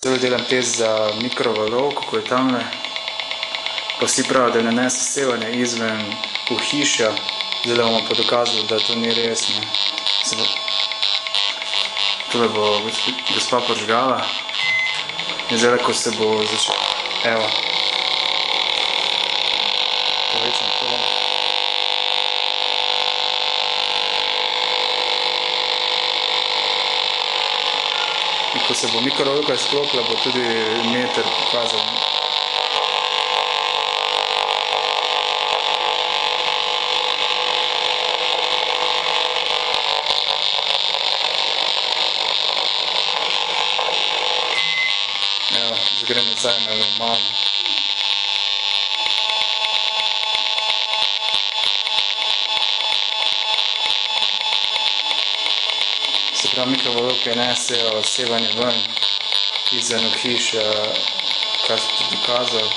Zdaj delam test za mikrovalovko, ko je tamle. Pa vsi pravijo, da ne nese sevanje izven ohišja. Zdaj bomo pa dokazali, da to ni res. Tole bo gospa požgala. In zdaj, ko se bo začel... Evo. Povečam to. In ko se bo mikrovalovka izklopila, bo tudi meter pokazal. Evo, zdaj grem nazaj na normalno. Se pravi, mikrovalovke nesejo sevanje ven izven ohišja, kar sem tudi dokazal.